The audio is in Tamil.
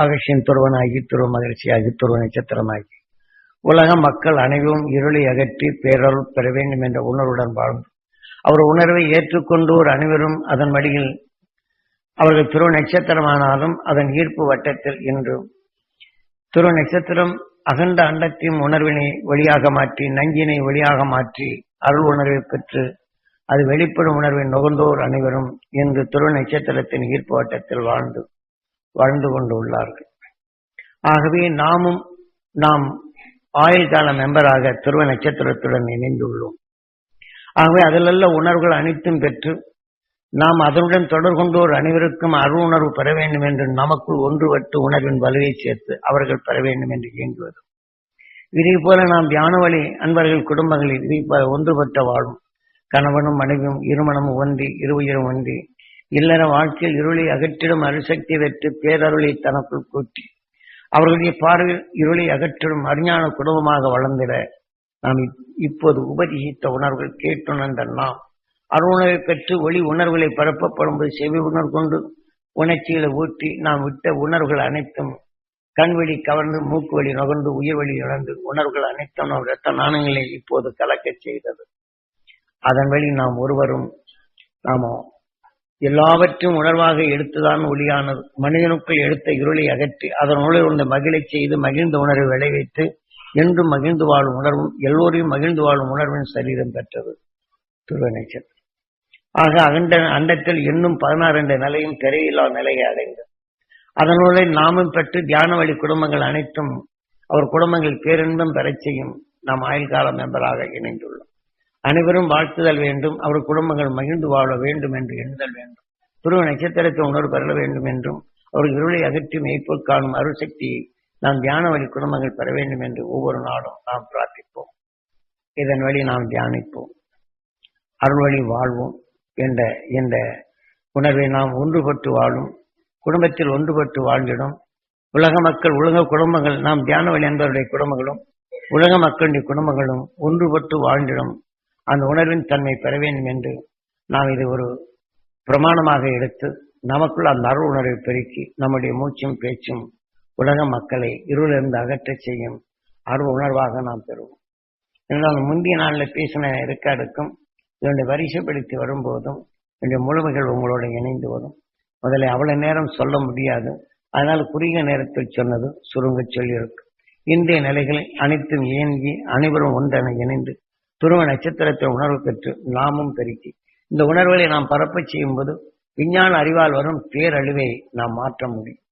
ஆகஸ்டின் துருவனாகி துருவ மகிழ்ச்சியாகி துருவ நட்சத்திரமாகி உலக மக்கள் அனைவரும் இருளை அகற்றி பேரருள் பெற வேண்டும் என்ற உணர்வுடன் வாழ்ந்து அவர் உணர்வை ஏற்றுக்கொண்டோர் அனைவரும் அதன் வழியில் அவர்கள் துருவ நட்சத்திரமானாலும் அதன் ஈர்ப்பு வட்டத்தில் இன்று துருவ நட்சத்திரம் அகண்ட அண்டத்தின் உணர்வினை ஒளியாக மாற்றி நஞ்சினை ஒளியாக மாற்றி அருள் உணர்வை பெற்று அது வெளிப்படும் உணர்வை நுகர்ந்தோர் அனைவரும் இன்று துருவ நட்சத்திரத்தின் ஈர்ப்பு வட்டத்தில் வாழ்ந்து கொண்டு உள்ளார்கள். ஆகவே நாம் ஆயுள் கால மெம்பராக துருவ நட்சத்திரத்துடன் இணைந்துள்ளோம். ஆகவே அதிலுள்ள உணர்வுகள் அனைத்தும் பெற்று நாம் அதனுடன் தொடர் கொண்டோர் அனைவருக்கும் அருள் உணர்வு பெற வேண்டும் என்று நமக்குள் ஒன்றுபட்டு உணர்வின் வலுவை சேர்த்து அவர்கள் பெற வேண்டும் என்று இயங்குவது. இதே போல நாம் தியான வழி அன்பர்கள் குடும்பங்களில் இதை ஒன்றுபட்ட வாழும் கணவனும் மனைவியும் இருமணமும் ஒன்றி இருவுயிரும் ஒன்றி இல்லற வாழ்க்கையில் இருளை அகற்றிடும் அருசக்தி வெற்று பேரருளை தனக்குள் கூட்டி அவர்களுடைய பார்வையில் இருளை அகற்றிடும் அறிஞான குடும்பமாக வளர்ந்திட நாம் இப்போது உபதேசித்த உணர்வுகள் கேட்டுணர்ந்த நாம் அருணர்வை பெற்று ஒளி உணர்வுகளை பரப்பப்படும்போது செவி உணர்வு கொண்டு உணர்ச்சிகளை ஊற்றி நாம் விட்ட உணர்வுகள் அனைத்தும் கண்வெளி கவர்ந்து மூக்கு வழி நுகர்ந்து உயிர் வழி இழந்து உணர்வுகள் அனைத்தும் நம் இரத்த நாணங்களை இப்போது கலக்கச் செய்தது. அதன் வழி நாம் ஒருவரும் நாம எல்லாவற்றையும் உணர்வாக எடுத்துதான் ஒளியானது. மனிதனுக்குள் எடுத்த இருளை அகற்றி அதன் உணர்வு மகிழச் செய்து மகிழ்ந்த உணர்வை விளைவித்து என்றும் மகிழ்ந்து வாழும் உணர்வும் எல்லோரையும் மகிழ்ந்து வாழும் உணர்வின் சரீரம் பெற்றது துருவ நட்சத்திரம். ஆக அண்டத்தில் இன்னும் 16 என்ற நிலையும் திரையில்லா நிலையை அடைந்தது. அதனுடைய நாமும் பெற்று தியான வழி குடும்பங்கள் அனைத்தும் அவர் குடும்பங்கள் பேரின்பம் பெறச் செய்யும் நாம் ஆயுள் கால மெம்பராக இணைந்துள்ளோம். அனைவரும் வாழ்த்துதல் வேண்டும், அவர் குடும்பங்கள் மகிழ்ந்து வாழ வேண்டும் என்று எண்ணுதல் வேண்டும். துருவ நட்சத்திரத்தை உணர்வு பெற வேண்டும் என்றும் அவர் இருளை அகற்றி மெய்ப்போல் காணும் அருள் சக்தியை நாம் தியான வழி குடும்பங்கள் பெற வேண்டும் என்று ஒவ்வொரு நாளும் நாம் பிரார்த்திப்போம். இதன் வழி நாம் தியானிப்போம், அருள் வழி வாழ்வோம் என்ற உணர்வை நாம் ஒன்றுபட்டு வாழும் குடும்பத்தில் ஒன்றுபட்டு வாழ்ந்திடும் உலக மக்கள் உலக குடும்பங்கள் நாம் தியான வழி என்பவருடைய குடும்பங்களும் உலக மக்களுடைய குடும்பங்களும் ஒன்றுபட்டு வாழ்ந்திடும் அந்த உணர்வின் தன்மை பெற வேண்டும் என்று நாம் இது ஒரு பிரமாணமாக எடுத்து நமக்குள் அந்த அருள் உணர்வை பெருக்கி நம்முடைய மூச்சும் பேச்சும் உலக மக்களை இருளிலிருந்து அகற்றச் செய்யும் அருள் உணர்வாக நாம் பெறுவோம். என்றால் முந்தைய நாளில் பேசின ரெக்கார்டுக்கும் இதனுடைய வரிசைப்படுத்தி வரும்போதும் என்னுடைய முழுமைகள் உங்களோட இணைந்து வரும். முதல்ல அவ்வளவு நேரம் சொல்ல முடியாது, அதனால் குறுகிய நேரத்தில் சொன்னது சுருங்க சொல்லியிருக்கு. இன்றைய நிலைகளில் அனைத்தும் இயங்கி அனைவரும் ஒன்றென இணைந்து துருவ நட்சத்திரத்தை உணர்வு பெற்று நாமும் பெருக்கி இந்த உணர்வுகளை நாம் பரப்பச் செய்யும் போது விஞ்ஞான அறிவால் வரும் பேரழிவை நாம் மாற்ற முடியும்.